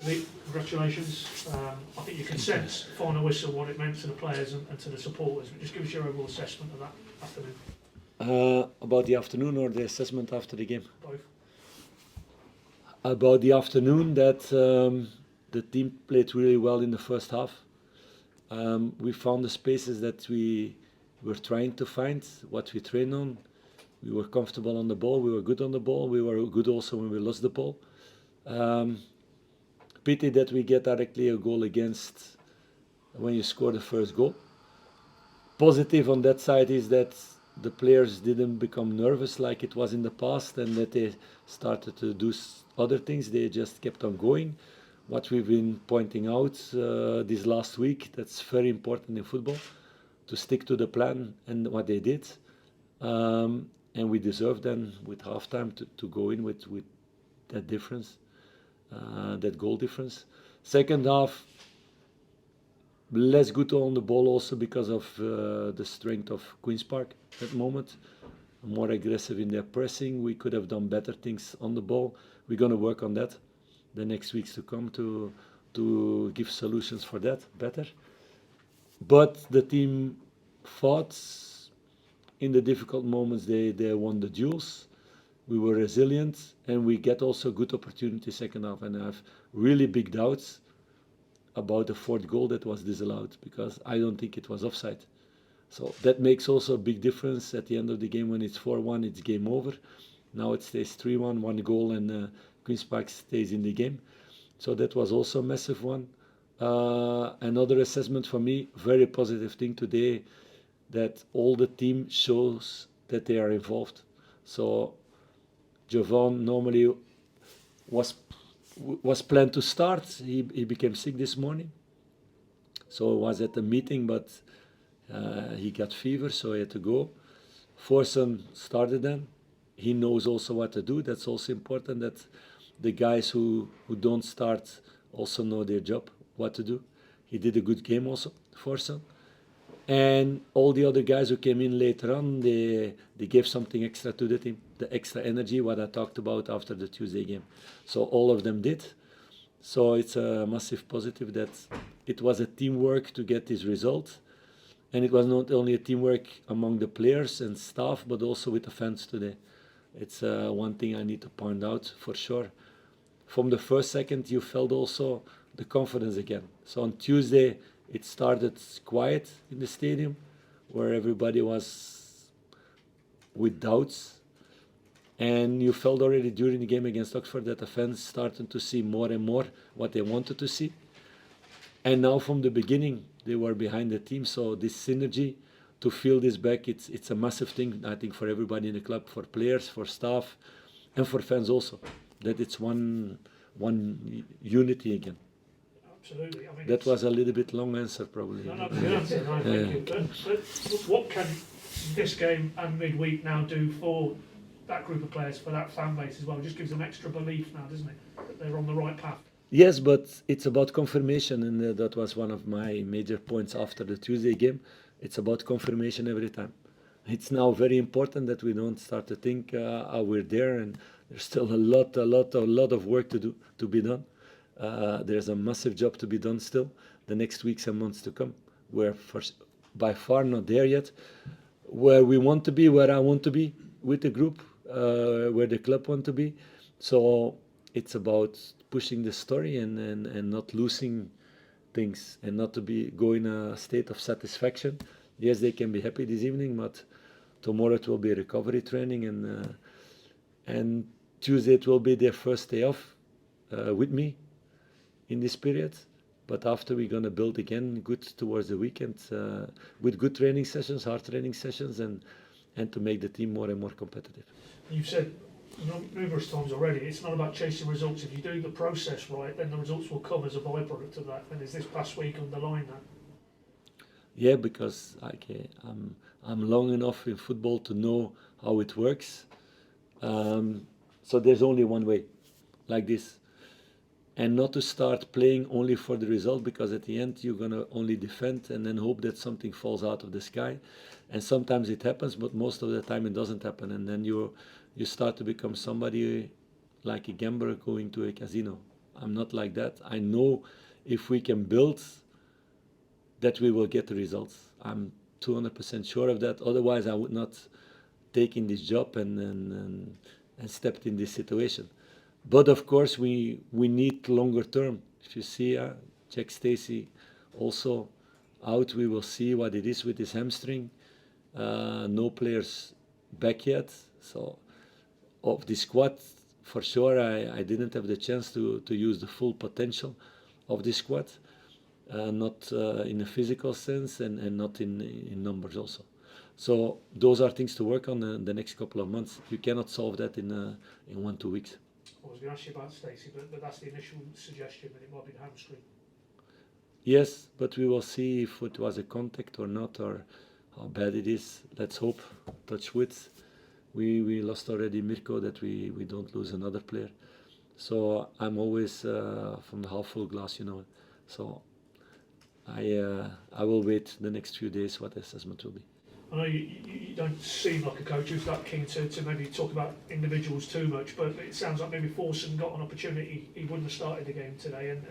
Congratulations. I think you can sense final whistle what it meant to the players and to the supporters. But just give us your overall assessment of that afternoon. About the afternoon or the assessment after the game? Both. About the afternoon, that the team played really well in the first half. We found the spaces that we were trying to find, what we trained on. We were comfortable on the ball, we were good on the ball, we were good also when we lost the ball. Pity that we get directly a goal against when you score the first goal. Positive on that side is that the players didn't become nervous like it was in the past and that they started to do other things. They just kept on going. What we've been pointing out this last week, that's very important in football, to stick to the plan and what they did. And we deserve then with halftime to go in with that difference, that goal difference. Second half, less good on the ball also because of the strength of Queen's Park at the moment. More aggressive in their pressing. We could have done better things on the ball. We're going to work on that the next weeks to come to give solutions for that better. But the team fought. In the difficult moments, they won the duels. We were resilient, and we get also good opportunity second half. And I have really big doubts about the fourth goal that was disallowed because I don't think it was offside. So that makes also a big difference at the end of the game. When it's 4-1, it's game over. Now it stays 3-1, one goal, and Queen's Park stays in the game. So that was also a massive one. Another assessment for me, very positive thing today, that all the team shows that they are involved. So Jovan normally was planned to start. He became sick this morning. So was at the meeting, but he got fever, so he had to go. Forsen started then. He knows also what to do. That's also important that the guys who don't start also know their job, what to do. He did a good game also, Forsen. And all the other guys who came in later on, they gave something extra to the team, the extra energy, what I talked about after the Tuesday game. So all of them did. So it's a massive positive that it was a teamwork to get this result. And it was not only a teamwork among the players and staff, but also with the fans today. It's one thing I need to point out for sure. From the first second, you felt also the confidence again. So on Tuesday, it started quiet in the stadium, where everybody was with doubts. And you felt already during the game against Oxford that the fans started to see more and more what they wanted to see. And now from the beginning, they were behind the team. So this synergy, to feel this back, it's a massive thing, I think, for everybody in the club, for players, for staff, and for fans also, that it's one unity again. Absolutely. I mean, that was a little bit long answer, probably. No, good answer. No, thank you. But what can this game and midweek now do for that group of players, for that fan base as well? It just gives them extra belief now, doesn't it, that they're on the right path? Yes, but it's about confirmation, and that was one of my major points after the Tuesday game. It's about confirmation every time. It's now very important that we don't start to think we're there, and there's still a lot of work to be done. There's a massive job to be done still the next weeks and months to come. We're by far not there yet. Where we want to be, where I want to be with the group, where the club want to be. So it's about pushing the story and not losing things and not to be go in a state of satisfaction. Yes, they can be happy this evening, but tomorrow it will be recovery training, and Tuesday it will be their first day off with me in this period. But after we're going to build again good towards the weekend with good training sessions, hard training sessions, and to make the team more and more competitive. You've said numerous times already, it's not about chasing results. If you do the process right, then the results will come as a byproduct of that. And is this past week underlying that? Yeah, because I'm long enough in football to know how it works. So there's only one way, like this. And not to start playing only for the result, because at the end you're going to only defend and then hope that something falls out of the sky. And sometimes it happens, but most of the time it doesn't happen. And then you start to become somebody like a gambler going to a casino. I'm not like that. I know if we can build, that we will get the results. I'm 200% sure of that. Otherwise, I would not take in this job and stepped in this situation. But of course, we need longer term. If you see Jack Stacey also out, we will see what it is with his hamstring. No players back yet. So of the squad, for sure, I didn't have the chance to use the full potential of the squad. Not in a physical sense and not in numbers also. So those are things to work on the next couple of months. You cannot solve that in 1-2 weeks. I was going to ask you about Stacey, but that's the initial suggestion that it might be the hamstring. Yes, but we will see if it was a contact or not, or how bad it is. Let's hope, touch wood. We lost already Mirko, that we don't lose another player. So I'm always from the half full glass, you know. So I will wait the next few days what the assessment will be. I know you don't seem like a coach who's that keen to maybe talk about individuals too much, but it sounds like maybe Forson got an opportunity. He wouldn't have started the game today, and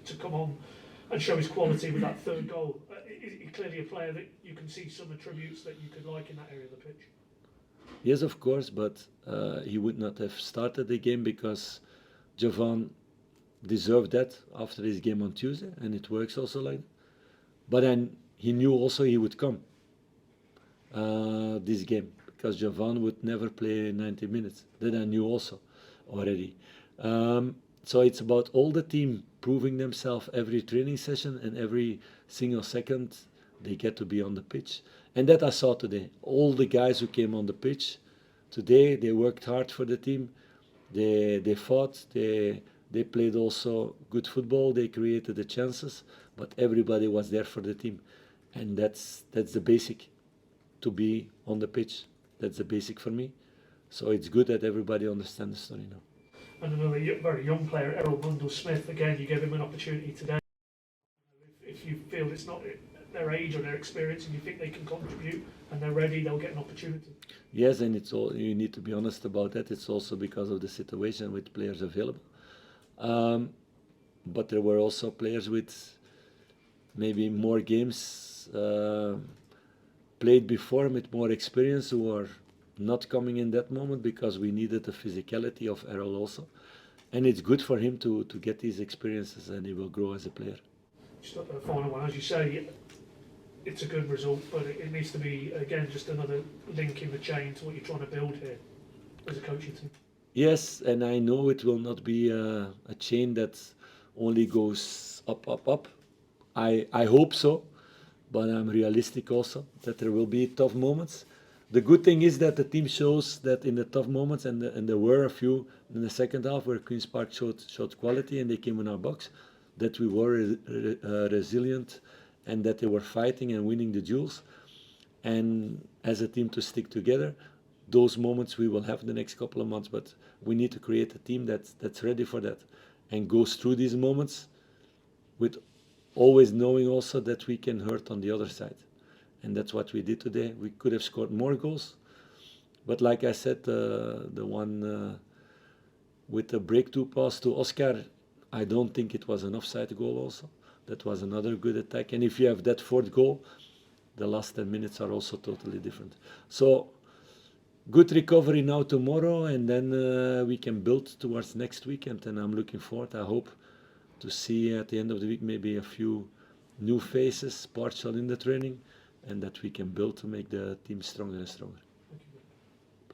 to come on and show his quality with that third goal. He's clearly a player that you can see some attributes that you could like in that area of the pitch. Yes, of course, but he would not have started the game because Jovan deserved that after his game on Tuesday, and it works also like that. But then he knew also he would come this game because Jovan would never play 90 minutes. That I knew also already. So it's about all the team proving themselves every training session, and every single second they get to be on the pitch. And that I saw today. All the guys who came on the pitch today, they worked hard for the team. They fought. They played also good football. They created the chances, but everybody was there for the team, and that's the basic. To be on the pitch, that's the basic for me. So it's good that everybody understands the story now. And another very young player, Errol Bundle-Smith, again, you gave him an opportunity today. If you feel it's not their age or their experience and you think they can contribute and they're ready, they'll get an opportunity. Yes, and it's all, you need to be honest about that. It's also because of the situation with players available. But there were also players with maybe more games played before, with more experience, who are not coming in that moment because we needed the physicality of Errol also. And it's good for him to get these experiences, and he will grow as a player. Just a final one, as you say, it's a good result, but it needs to be, again, just another link in the chain to what you're trying to build here as a coaching team. Yes, and I know it will not be a chain that only goes up, up, up. I hope so, but I'm realistic also that there will be tough moments. The good thing is that the team shows that in the tough moments, and there were a few in the second half where Queen's Park showed quality and they came in our box, that we were resilient and that they were fighting and winning the duels. And as a team to stick together, those moments we will have the next couple of months, but we need to create a team that's ready for that and goes through these moments with always knowing also that we can hurt on the other side. And that's what we did today. We could have scored more goals, but like I said, the one with the breakthrough pass to Oscar, I don't think it was an offside goal also. That was another good attack. And if you have that fourth goal, the last 10 minutes are also totally different. So good recovery now tomorrow, and then we can build towards next weekend. And I'm looking forward, I hope, to see at the end of the week maybe a few new faces, partial in the training, and that we can build to make the team stronger and stronger.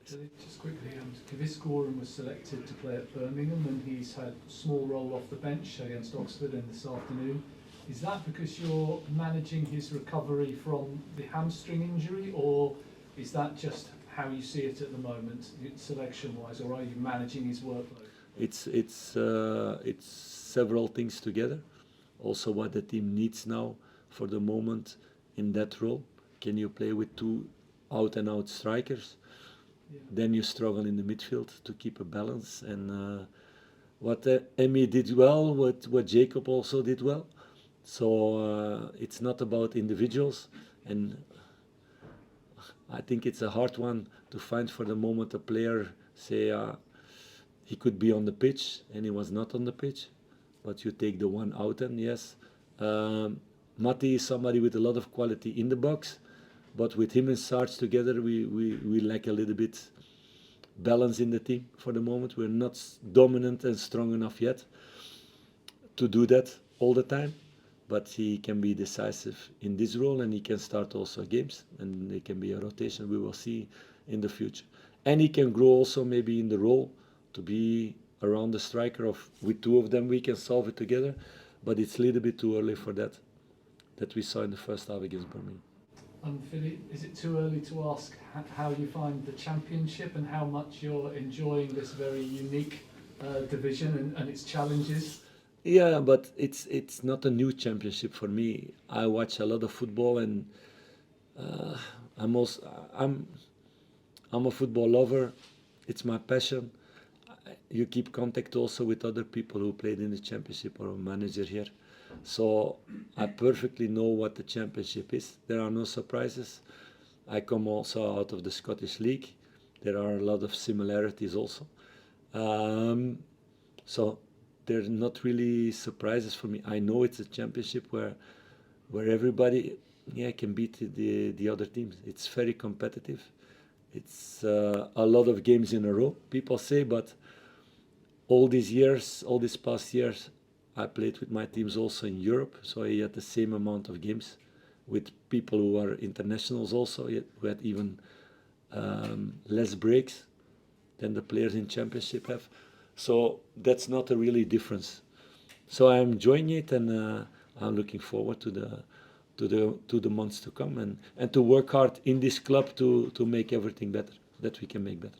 Just quickly, Kaviscoren was selected to play at Birmingham, and he's had a small role off the bench against Oxford this afternoon. Is that because you're managing his recovery from the hamstring injury, or is that just how you see it at the moment, selection-wise, or are you managing his workload? It's several things together. Also, what the team needs now for the moment in that role. Can you play with two out-and-out strikers? Yeah. Then you struggle in the midfield to keep a balance. And what Emmy did well, what Jacob also did well. So it's not about individuals, and I think it's a hard one to find for the moment a player, say he could be on the pitch and he was not on the pitch. but you take the one out, and yes, Matti is somebody with a lot of quality in the box, but with him and Sarge together, we lack a little bit balance in the team for the moment. We're not dominant and strong enough yet to do that all the time, but he can be decisive in this role, and he can start also games, and it can be a rotation we will see in the future. And he can grow also maybe in the role to be around the striker. Of with two of them we can solve it together, but it's a little bit too early for that we saw in the first half against Birmingham. Philippe, is it too early to ask how you find the Championship and how much you're enjoying this very unique division and its challenges? Yeah, but it's not a new championship for me. I watch a lot of football, and I'm a football lover. It's my passion. You keep contact also with other people who played in the championship, or a manager here. So I perfectly know what the championship is. There are no surprises. I come also out of the Scottish League. There are a lot of similarities also. So they're not really surprises for me. I know it's a championship where everybody can beat the other teams. It's very competitive. It's a lot of games in a row, people say, but all these past years, I played with my teams also in Europe, so I had the same amount of games with people who are internationals also, who had even less breaks than the players in Championship have. So that's not a really difference. So I'm enjoying it, and I'm looking forward to the months to come, and to work hard in this club to make everything better, that we can make better.